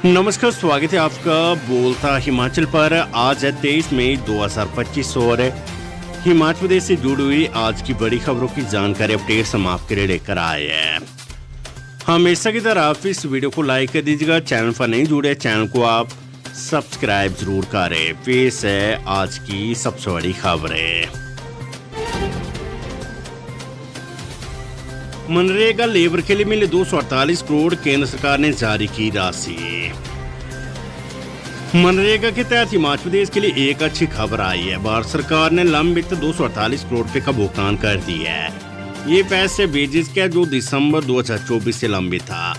नमस्कार, स्वागत है आपका बोलता हिमाचल पर। आज है 23 मई 2025 और हिमाचल प्रदेश से जुड़ी हुई आज की बड़ी खबरों की जानकारी अपडेट्स हम आपके लिए लेकर आए हैं। हमेशा की तरह आप इस वीडियो को लाइक कर दीजिएगा। चैनल पर नहीं जुड़े, चैनल को आप सब्सक्राइब जरूर करें। पेश है आज की सबसे बड़ी खबरें। मनरेगा लेबर के लिए मिले 248 करोड़, केंद्र सरकार ने जारी की राशि। मनरेगा के तहत हिमाचल प्रदेश के लिए एक अच्छी खबर आई है। भारत सरकार ने लंबित 248 करोड़ रुपए का भुगतान कर दिया है। ये पैसे वेजेस का जो दिसंबर 2024 से लंबित था।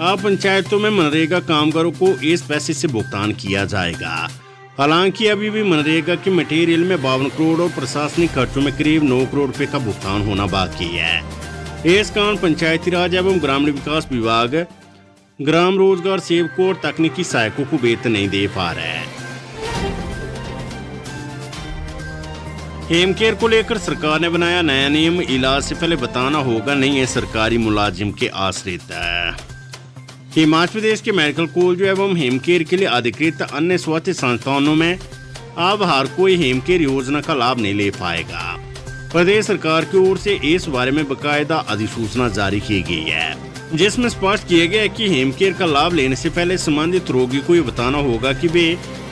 अब पंचायतों में मनरेगा कामगारों को इस पैसे से भुगतान किया जाएगा। हालांकि अभी भी मनरेगा के मटेरियल में 52 करोड़ और प्रशासनिक खर्चों में करीब 9 करोड़ रुपए का भुगतान होना बाकी है। इस कारण पंचायती राज एवं ग्रामीण विकास विभाग ग्राम रोजगार सेवकों और तकनीकी सहायकों को वेतन नहीं दे पा रहा है। हेमकेयर को लेकर सरकार ने बनाया नया नियम। इलाज से पहले बताना होगा, नहीं है सरकारी मुलाजिम के आश्रित। हिमाचल प्रदेश के मेडिकल कॉलेज एवं हेमकेयर के लिए अधिकृत अन्य स्वास्थ्य संस्थानों में अब हर कोई हेमकेयर योजना का लाभ नहीं ले पाएगा। प्रदेश सरकार की ओर से इस बारे में बकायदा अधिसूचना जारी की गई है, जिसमें स्पष्ट किया गया है कि हेमकेयर का लाभ लेने से पहले संबंधित रोगी को ये बताना होगा कि वे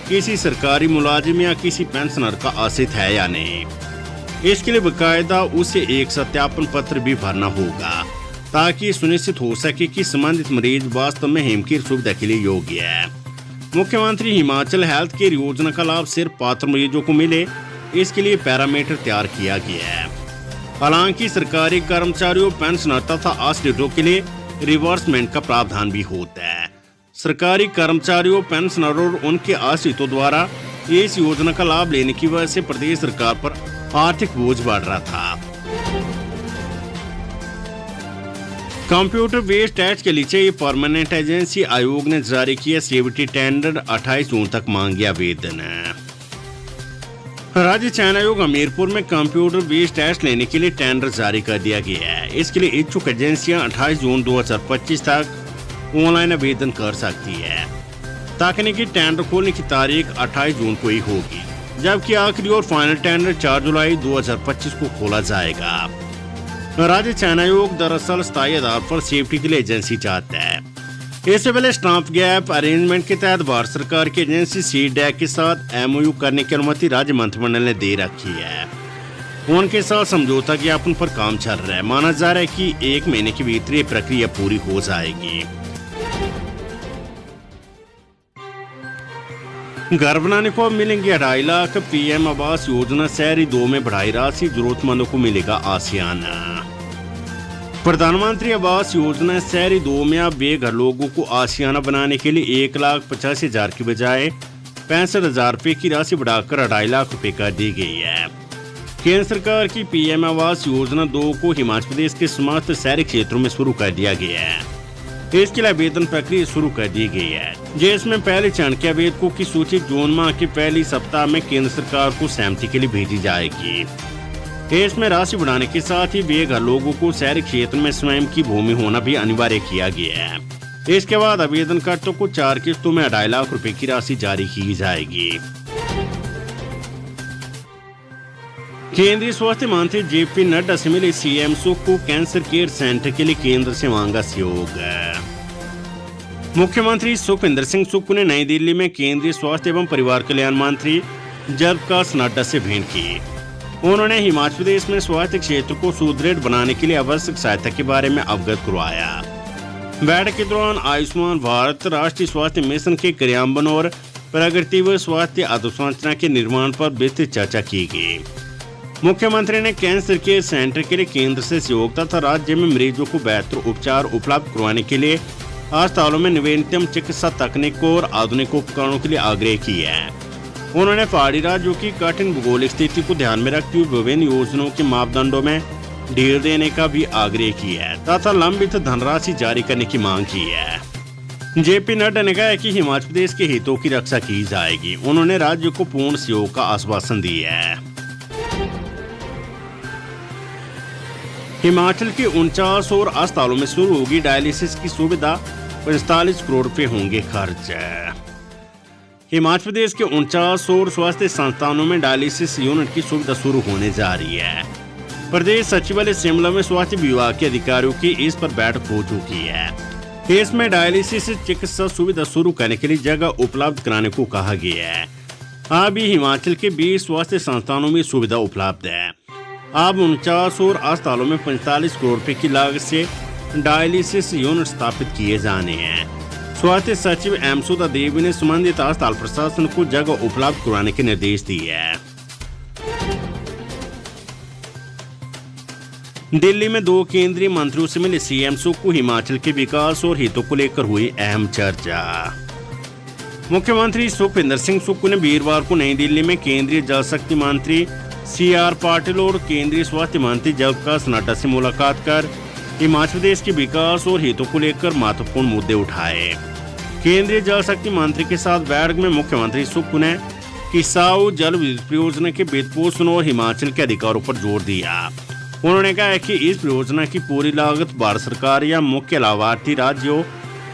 किसी सरकारी मुलाजिम या किसी पेंशनर का आश्रित है या नहीं। इसके लिए बकायदा उसे एक सत्यापन पत्र भी भरना होगा, ताकि सुनिश्चित हो सके कि संबंधित मरीज वास्तव में हेमकेयर सुविधा के लिए योग्य है। मुख्यमंत्री हिमाचल हेल्थ केयर योजना का लाभ सिर्फ पात्र मरीजों को मिले, इसके लिए पैरामीटर तैयार किया गया है। हालांकि सरकारी कर्मचारियों, पेंशनर तथा आश्रितों के लिए रिवर्समेंट का प्रावधान भी होता है। सरकारी कर्मचारियों, पेंशनर और उनके आश्रितों द्वारा इस योजना का लाभ लेने की वजह से प्रदेश सरकार पर आर्थिक बोझ बढ़ रहा था। कंप्यूटर बेस्ड टेस्ट के लिए परमानेंट एजेंसी आयोग ने जारी किया सीबीटी टेंडर। 28 जून तक मांगे आवेदन। राज्य चयन आयोग हमीरपुर में कंप्यूटर बेस्ड टेस्ट लेने के लिए टेंडर जारी कर दिया गया है। इसके लिए इच्छुक एजेंसियां 28 जून 2025 तक ऑनलाइन आवेदन कर सकती है। तकनीकी टेंडर खोलने की तारीख 28 जून को ही होगी, जबकि आखिरी और फाइनल टेंडर 4 जुलाई 2025 को खोला जाएगा। राज्य चयन आयोग दरअसल स्थायी आधार पर सेफ्टी के लिए एजेंसी चाहता है। इससे पहले स्टाम्प गैप अरेंजमेंट के तहत भारत सरकार की एजेंसी सीडैक के साथ एमओयू करने की अनुमति राज्य मंत्रिमंडल ने दे रखी है। उनके साथ समझौता ज्ञापन पर काम चल रहा है। माना जा रहा है कि 1 महीने के भीतर ये प्रक्रिया पूरी हो जाएगी। घर बनाने को अब मिलेंगे 2.5 लाख। पीएम आवास योजना शहरी 2 में बढ़ाई राशि, जरूरतमंदों को मिलेगा आसियाना। प्रधानमंत्री आवास योजना शहरी 2 में अब बेघर लोगों को आशियाना बनाने के लिए 1,85,000 की बजाय 65,000 रुपए की राशि बढ़ाकर 2.5 लाख रुपए कर दी गई है। केंद्र सरकार की पीएम आवास योजना 2 को हिमाचल प्रदेश के समस्त शहरी क्षेत्रों में शुरू कर दिया गया है। इसके लिए आवेदन प्रक्रिया शुरू कर दी गई है, जिसमें पहले चरण के आवेदकों की सूची जून माह के पहली सप्ताह में केंद्र सरकार को सहमति के लिए भेजी जाएगी। इसमें राशि बढ़ाने के साथ ही बेघर लोगों को शहरी क्षेत्र में स्वयं की भूमि होना भी अनिवार्य किया गया है। इसके बाद आवेदनकर्ताओं को 4 किस्तों में 2.5 लाख रुपए की राशि जारी की जाएगी। केंद्रीय स्वास्थ्य मंत्री जेपी नड्डा से मिले सीएम सुख को कैंसर केयर सेंटर के लिए केंद्र से मांगा सहयोग। मुख्यमंत्री सुखविंदर सिंह सुक्खू ने नई दिल्ली में केंद्रीय स्वास्थ्य एवं परिवार कल्याण मंत्री जयप्रकाश नड्डा से भेंट की। उन्होंने हिमाचल प्रदेश में स्वास्थ्य क्षेत्र को सुदृढ़ बनाने के लिए आवश्यक सहायता के बारे में अवगत करवाया। बैठक के दौरान आयुष्मान भारत राष्ट्रीय स्वास्थ्य मिशन के क्रियान्वयन और प्रगति व स्वास्थ्य अधोसंरचना के निर्माण पर विस्तृत चर्चा की गई। मुख्यमंत्री ने कैंसर केयर सेंटर के लिए केंद्र से सहयोग तथा राज्य में मरीजों को बेहतर उपचार उपलब्ध करवाने के लिए अस्पतालों में नवीनतम चिकित्सा तकनीक और आधुनिक उपकरणों के लिए आग्रह किया है। उन्होंने पहाड़ी राज्यों की कठिन भौगोलिक स्थिति को ध्यान में रखते हुए विभिन्न योजनाओं के मापदंडों में ढील देने का भी आग्रह किया है तथा लंबित धनराशि जारी करने की मांग की है। जेपी नड्डा ने कहा कि हिमाचल प्रदेश के हितों की रक्षा की जाएगी। उन्होंने राज्य को पूर्ण सहयोग का आश्वासन दिया है। हिमाचल के 49 और अस्पतालों में शुरू होगी डायलिसिस की सुविधा। 45 करोड़ रुपए होंगे खर्च। हिमाचल प्रदेश के 49 और स्वास्थ्य संस्थानों में डायलिसिस यूनिट की सुविधा शुरू होने जा रही है। प्रदेश सचिवालय शिमला में स्वास्थ्य विभाग के अधिकारियों की इस पर बैठक हो चुकी है। देश में डायलिसिस चिकित्सा सुविधा शुरू करने के लिए जगह उपलब्ध कराने को कहा गया है। अभी हिमाचल के 20 स्वास्थ्य संस्थानों में सुविधा उपलब्ध है। अब 49 और अस्पतालों में 45 करोड़ रुपए की लागत से डायलिसिस यूनिट स्थापित किए जाने हैं। स्वास्थ्य सचिव एम सुधा देवी ने संबंधित अस्पताल प्रशासन को जगह उपलब्ध कराने के निर्देश दिए हैं। दिल्ली में 2 केंद्रीय मंत्रियों से मिले सीएम सुक्कू हिमाचल के विकास और हितों को लेकर हुई अहम चर्चा। मुख्यमंत्री सुखविंदर सिंह सुक्कू ने वीरवार को नई दिल्ली में केंद्रीय जल शक्ति मंत्री CR पाटिल और केंद्रीय स्वास्थ्य मंत्री जगप्रकाश नड्डा से मुलाकात कर हिमाचल प्रदेश के विकास और हितों को लेकर महत्वपूर्ण मुद्दे उठाए। केंद्रीय जल शक्ति मंत्री के साथ बैठक में मुख्यमंत्री सुक्कू ने किसाऊ जल विद्युत परियोजना के वित्तपोषण और हिमाचल के अधिकारों पर जोर दिया। उन्होंने कहा कि इस परियोजना की पूरी लागत भारत सरकार या मुख्य लाभार्थी राज्यों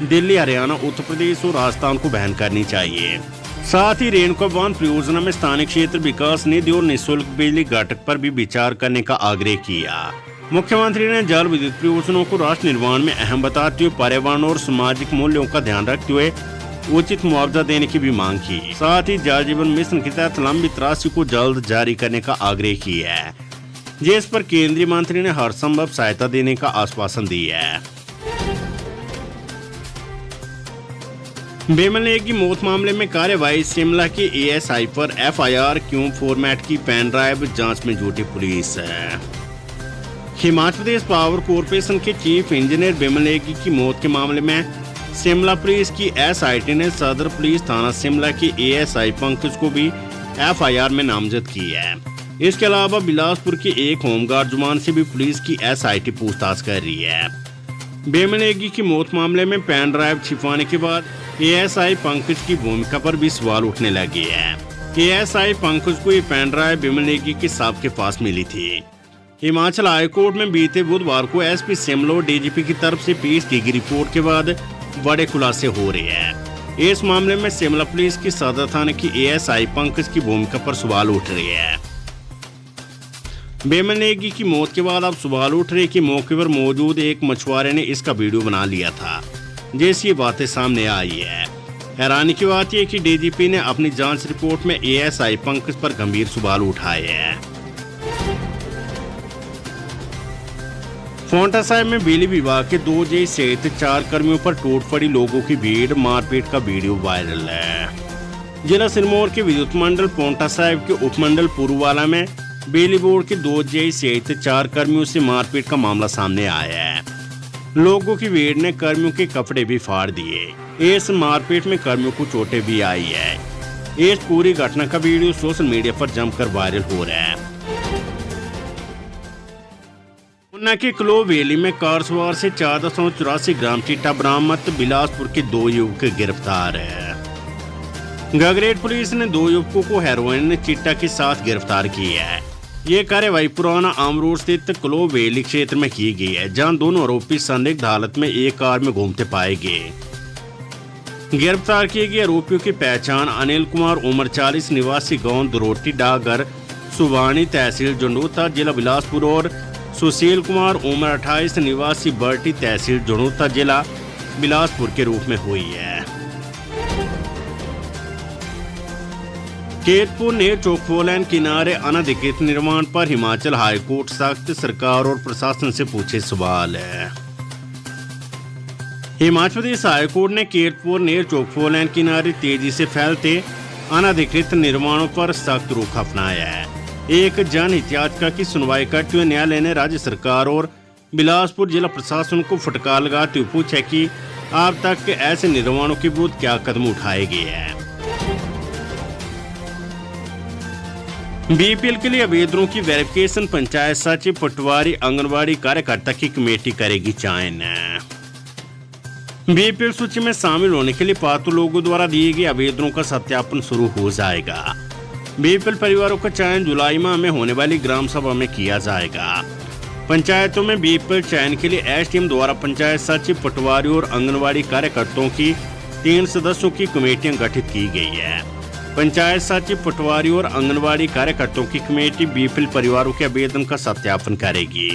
दिल्ली, हरियाणा, उत्तर प्रदेश और राजस्थान को वहन करनी चाहिए। साथ ही रेणुका बांध परियोजना में स्थानीय क्षेत्र विकास निधि और निःशुल्क बिजली घटक पर भी विचार करने का आग्रह किया। मुख्यमंत्री ने जल विद्युत परियोजनाओं को राष्ट्र निर्माण में अहम बताते हुए पर्यावरण और सामाजिक मूल्यों का ध्यान रखते हुए उचित मुआवजा देने की भी मांग की। साथ ही जल जीवन मिशन के तहत लंबित राशि को जल्द जारी करने का आग्रह किया है, जिस पर केंद्रीय मंत्री ने हर संभव सहायता देने का आश्वासन दिया है। बेमन नेगी की मौत मामले में कार्यवाही शिमला के ASI पर FIR क्यों फॉर्मेट की पेन ड्राइव जांच में जुटी police. Himachal Pradesh power corporation के चीफ इंजीनियर बेमन नेगी की मौत के मामले में शिमला पुलिस की SIT ने सदर पुलिस थाना शिमला के ASI पंकज को भी FIR में नामजद किया है। इसके अलावा बिलासपुर के एक होमगार्ड जवान से भी पुलिस की SIT पूछताछ कर रही है। बेमन नेगी की मौत मामले में पेन ड्राइव छिपाने के बाद ASI पंकज की भूमिका पर भी सवाल उठने लगे हैं। ASI पंकज को ये पेन ड्राइव बेमन नेगी के साहब के पास मिली थी। हिमाचल हाईकोर्ट में बीते बुधवार को SP शिमला और DGP की तरफ से पेश की गई रिपोर्ट के बाद बड़े खुलासे हो रहे हैं। इस मामले में शिमला पुलिस की सदर थाने की ASI पंकज की भूमिका पर सवाल उठ रहे हैं। बेमन नेगी की मौत के बाद अब सवाल उठ रहे कि मौके पर मौजूद एक मछुआरे ने इसका वीडियो बना लिया था, जैसी बातें सामने आई है। हैरानी की बात यह कि DGP ने अपनी जांच रिपोर्ट में ASI पंकज पर गंभीर सवाल उठाए हैं। पांवटा साहिब में बिजली विभाग के 2 जज सहित 4 कर्मियों पर टूट पड़ी लोगों की भीड़, मारपीट का वीडियो वायरल है। जिला सिरमौर के विद्युत मंडल पांवटा साहिब के उपमंडल पुरुवाला में बिजली बोर्ड के 2 जज सहित 4 कर्मियों से मारपीट का मामला सामने आया है। लोगों की भीड़ ने कर्मियों के कपड़े भी फाड़ दिए। इस मारपीट में कर्मियों को चोटें भी आई है। इस पूरी घटना का वीडियो सोशल मीडिया पर जमकर वायरल हो रहा है। ऊना के क्लो वैली में कार सवार से 484 ग्राम चिट्टा बरामद, बिलासपुर के 2 युवक गिरफ्तार है। गगरेट पुलिस ने 2 युवकों को हेरोइन चिट्टा के साथ गिरफ्तार किया है। ये कार्यवाही पुराना आमरोड स्थित क्लो वैली क्षेत्र में की गई है, जहां दोनों आरोपी संदिग्ध हालत में एक कार में घूमते पाए गए। गिरफ्तार किए गए आरोपियों की पहचान अनिल कुमार उम्र 40 निवासी गांव दरोटी डागर सुबानी तहसील जंडोता जिला बिलासपुर और सुशील कुमार उम्र 28 निवासी बर्टी तहसील जंडोता जिला बिलासपुर के रूप में हुई है। केतपुर ने चौकफोलैन किनारे अनधिकृत निर्माण पर हिमाचल हाईकोर्ट सख्त, सरकार और प्रशासन से पूछे सवाल है। हिमाचल प्रदेश हाईकोर्ट ने केतपुर ने चौकफोलैन किनारे तेजी से फैलते अनधिकृत निर्माणों पर सख्त रुख अपनाया है। एक जनहित याचिका की सुनवाई करते हुए न्यायालय ने राज्य सरकार और बिलासपुर जिला प्रशासन को फटकार लगाते हुए पूछा कि अब तक ऐसे निर्माणों के विरुद्ध क्या कदम उठाए गए हैं। BPL के लिए आवेदनों की वेरिफिकेशन पंचायत सचिव, पटवारी, आंगनबाड़ी कार्यकर्ता की कमेटी करेगी चयन। BPL सूची में शामिल होने के लिए पात्र लोगों द्वारा दिए गए आवेदनों का सत्यापन शुरू हो जाएगा। BPL परिवारों का चयन जुलाई माह में होने वाली ग्राम सभा में किया जाएगा। पंचायतों में बीपीएल चयन के लिए एसडीएम द्वारा पंचायत सचिव, पटवारी और आंगनवाड़ी कार्यकर्ताओं की 3 सदस्यों की कमेटियां गठित की गई है। पंचायत सचिव, पटवारी और आंगनवाड़ी कार्यकर्ताओं की कमेटी बीपीएल परिवारों के आवेदन का सत्यापन करेगी।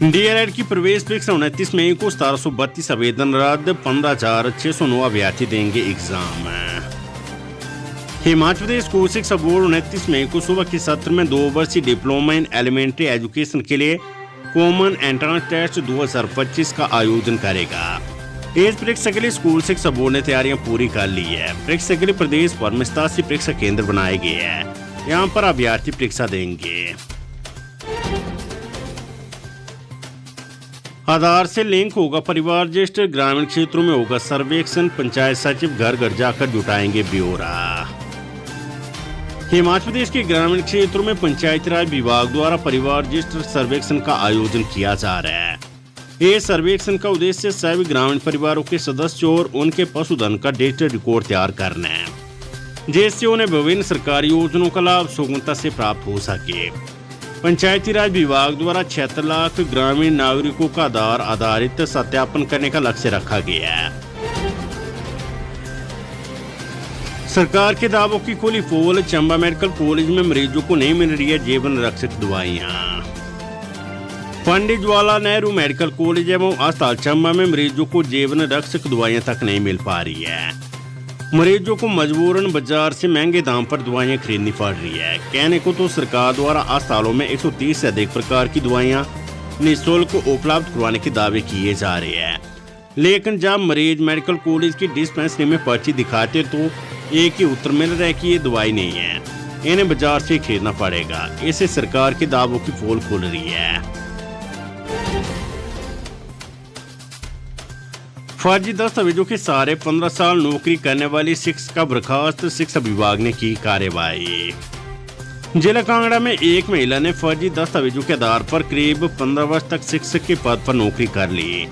डीएलएड की प्रवेश परीक्षा 29 मई को 1732 आवेदन रद्द, 15,609 अभ्यर्थी देंगे एग्जाम। हिमाचल प्रदेश स्कूल शिक्षा बोर्ड 29 मई को सुबह के सत्र में 2 वर्षीय डिप्लोमा इन एलिमेंट्री एजुकेशन के लिए कॉमन एंट्रेंस टेस्ट 2025 का आयोजन करेगा। इस परीक्षा के लिए स्कूल शिक्षा बोर्ड ने तैयारियां पूरी कर ली है। परीक्षा के लिए प्रदेश भर में 87 परीक्षा केंद्र बनाए गए हैं। यहाँ पर अभ्यर्थी परीक्षा देंगे। आधार से लिंक होगा परिवार रजिस्टर, ग्रामीण क्षेत्रों में होगा सर्वेक्षण, पंचायत सचिव घर घर जाकर जुटाएंगे ब्यौरा। हिमाचल प्रदेश के ग्रामीण क्षेत्रों में पंचायती राज विभाग द्वारा परिवार रजिस्टर सर्वेक्षण का आयोजन किया जा रहा है। इस सर्वेक्षण का उद्देश्य सभी ग्रामीण परिवारों के सदस्यों और उनके पशुधन का डिजिटल रिकॉर्ड तैयार करना है, जिससे उन्हें विभिन्न सरकारी योजनाओं का लाभ सुगमता से प्राप्त हो सके। पंचायती राज विभाग द्वारा 76 लाख ग्रामीण नागरिकों का आधार आधारित सत्यापन करने का लक्ष्य रखा गया है। सरकार के दावों की खुली पोल, चंबा मेडिकल कॉलेज में मरीजों को नहीं मिल रही है जीवन रक्षक दवाइयां। पंडित जवाहरलाल नेहरू मेडिकल कॉलेज एवं अस्पताल चंबा में मरीजों को जीवन रक्षक दवाइयां तक नहीं मिल पा रही है। मरीजों को मजबूरन बाजार से महंगे दाम पर दवाइयां खरीदनी पड़ रही है। कहने को तो सरकार द्वारा अस्पतालों में 130 से अधिक प्रकार की दवाइयां निःशुल्क उपलब्ध करवाने के दावे किए जा रहे हैं, लेकिन जब मरीज मेडिकल कॉलेज की डिस्पेंसरी में पर्ची दिखाते तो एक ही उत्तर मिल रहा है कि ये दवाई नहीं है, इन्हें बाजार से खरीदना पड़ेगा। इससे सरकार के दावों की पोल खुल रही है। फर्जी दस्तावेजों के सहारे 15 साल नौकरी करने वाली शिक्षक का बर्खास्त, शिक्षा विभाग ने की कार्रवाई। जिला कांगड़ा में एक महिला ने फर्जी दस्तावेजों के आधार पर करीब 15 वर्ष तक शिक्षक के पद पर नौकरी कर ली।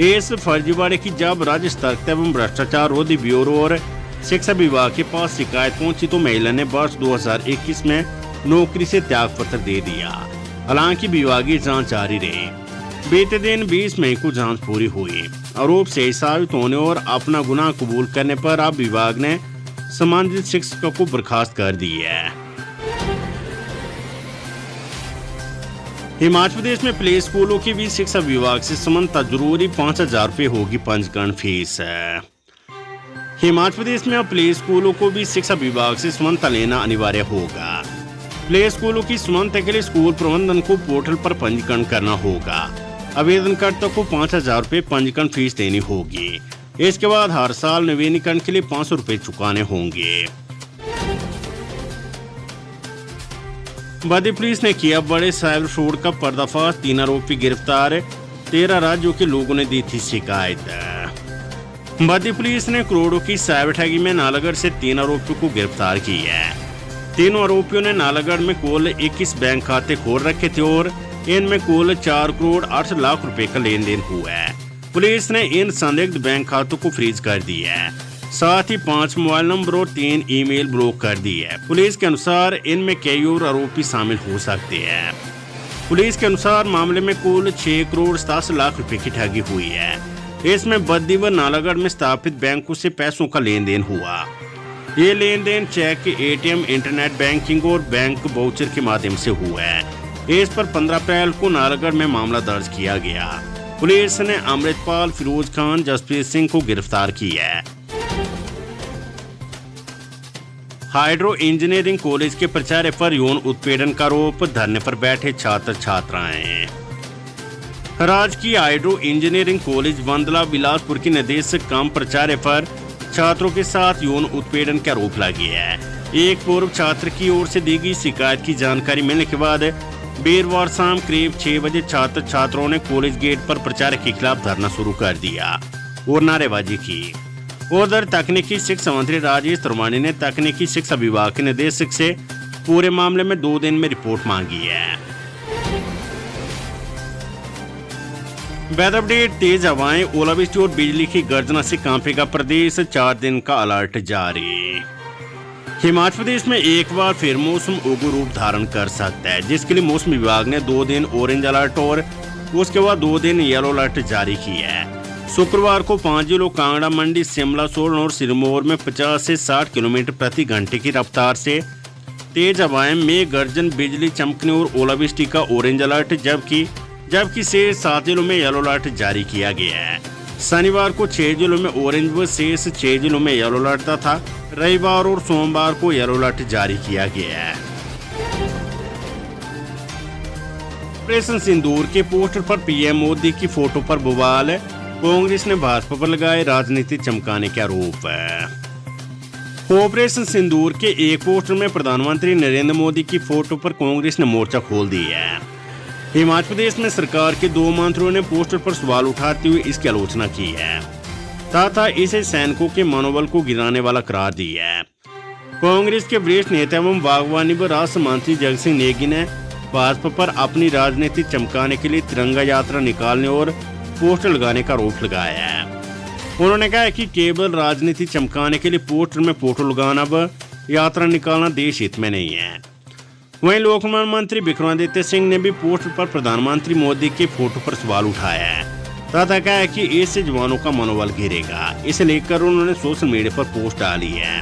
इस फर्जीवाड़े की जब राज्य सतर्कता एवं भ्रष्टाचार रोधी ब्यूरो और शिक्षा विभाग के पास शिकायत पहुंची तो महिला ने वर्ष 2021 में नौकरी से त्याग पत्र दे दिया। हालांकि विभागीय जांच जारी रही। बीते दिन 20 मई को जांच पूरी हुई। आरोप सही साबित होने और अपना गुनाह कबूल करने पर अब विभाग ने संबंधित शिक्षकों को बर्खास्त कर दी है। हिमाचल प्रदेश में प्ले स्कूलों की भी शिक्षा विभाग से संबंधित जरूरी 5,000 रुपये होगी पंजीकरण फीस। हिमाचल प्रदेश में अब प्ले स्कूलों को भी शिक्षा विभाग से संबंधित लेना अनिवार्य होगा। प्ले स्कूलों की संबंधित के लिए स्कूल प्रबंधन को पोर्टल पर पंजीकरण करना होगा। आवेदनकर्ता को 5,000 रुपये पंजीकरण फीस देनी होगी। इसके बाद हर साल नवीनीकरण के लिए 500 रुपये चुकाने होंगे। बद्दी पुलिस ने किया बड़े साइबर फ्रॉड का पर्दाफाश, 3 आरोपी गिरफ्तार, 13 राज्यों के लोगों ने दी थी शिकायत। बद्दी पुलिस ने करोड़ों की साइबर ठगी में नालागढ़ से 3 आरोपियों को गिरफ्तार किया है। तीनों आरोपियों ने नालागढ़ में कुल 21 बैंक खाते खोल रखे थे और इनमें कुल 4 करोड़ 8 लाख रुपए का लेन देन हुआ है। पुलिस ने इन संदिग्ध बैंक खातों को फ्रीज कर दिया है, साथ ही 5 मोबाइल नंबर और 3 ईमेल ब्लॉक कर दी है। पुलिस के अनुसार इनमें कई और आरोपी शामिल हो सकते हैं। पुलिस के अनुसार मामले में कुल 6 करोड़ 87 लाख रुपए की ठगी हुई है। इसमें बद्दी व नालागढ़ में स्थापित बैंकों से पैसों का लेन देन हुआ। ये लेन देन चेक, एटीएम, इंटरनेट बैंकिंग और बैंक वाउचर के माध्यम से हुआ है। इस पर 15 अप्रैल को नालागढ़ में मामला दर्ज किया गया। पुलिस ने अमृतपाल, फिरोज खान, जसप्रीत सिंह को गिरफ्तार किया है। हाइड्रो इंजीनियरिंग कॉलेज के प्राचार्य पर यौन उत्पीड़न का आरोप, धरने पर बैठे छात्र छात्राएं। राजकीय hydro engineering college Bandla Bilaspur की निदेशक कम प्राचार्य पर छात्रों के साथ यौन उत्पीड़न का आरोप लगा है। एक पूर्व छात्र की ओर से दी गई शिकायत की जानकारी मिलने के बाद वीरवार शाम करीब 6 बजे छात्र छात्राओं ने कॉलेज गेट पर प्राचार्य के खिलाफ धरना शुरू कर दिया और नारेबाजी की। उधर तकनीकी शिक्षा मंत्री राजेश त्रिमानी ने तकनीकी शिक्षा विभाग के निदेशक से पूरे मामले में 2 दिन में रिपोर्ट मांगी है। वेदर अपडेट, तेज हवाएं, ओलावृष्टि और बिजली की गर्जना से कांपेगा प्रदेश, 4 दिन का अलर्ट जारी। हिमाचल प्रदेश में एक बार फिर मौसम उग्र रूप धारण कर सकता है, जिसके लिए मौसम विभाग ने 2 दिन ऑरेंज अलर्ट और उसके बाद 2 दिन येलो अलर्ट जारी किया है। शुक्रवार को 5 जिलों कांगड़ा, मंडी, शिमला, सोलन और सिरमौर में 50 से 60 किलोमीटर प्रति घंटे की रफ्तार से तेज हवाएं, मेघ गर्जन, बिजली चमकने और ओलावृष्टि का ऑरेंज अलर्ट, जबकि शेष 7 जिलों में येलो अलर्ट जारी किया गया है। शनिवार को 6 जिलों में ऑरेंज व शेष 6 जिलों में येलो अलर्ट था। रविवार और सोमवार को येलो अलर्ट जारी किया गया है। ऑपरेशन सिंदूर के पोस्टर पर पीएम मोदी की फोटो पर बवाल, कांग्रेस ने भाजपा पर लगाए राजनीति चमकाने के आरोप। ऑपरेशन सिंदूर के एक पोस्टर में प्रधानमंत्री नरेंद्र मोदी की फोटो पर कांग्रेस ने मोर्चा खोल दिया है। हिमाचल प्रदेश में सरकार के 2 मंत्रियों ने पोस्टर पर सवाल उठाते हुए इसकी आलोचना की है तथा इसे सैनिकों के मनोबल को गिराने वाला करार दिया है। कांग्रेस के वरिष्ठ नेता एवं बागवानी व राष्ट्र मंत्री जगत सिंह नेगी ने भाजपा पर अपनी राजनीति चमकाने के लिए तिरंगा यात्रा निकालने और पोस्टर लगाने का आरोप लगाया है। उन्होंने कहा कि केवल राजनीति चमकाने के लिए पोस्टर में फोटो लगाना व यात्रा निकालना देश हित में नहीं है। वहीं लोक निर्माण मंत्री विक्रमादित्य सिंह ने भी पोस्टर पर प्रधानमंत्री मोदी के फोटो पर सवाल उठाया है तथा कहा है कि इससे जवानों का मनोबल गिरेगा। इसे लेकर उन्होंने सोशल मीडिया पर पोस्ट डाली है।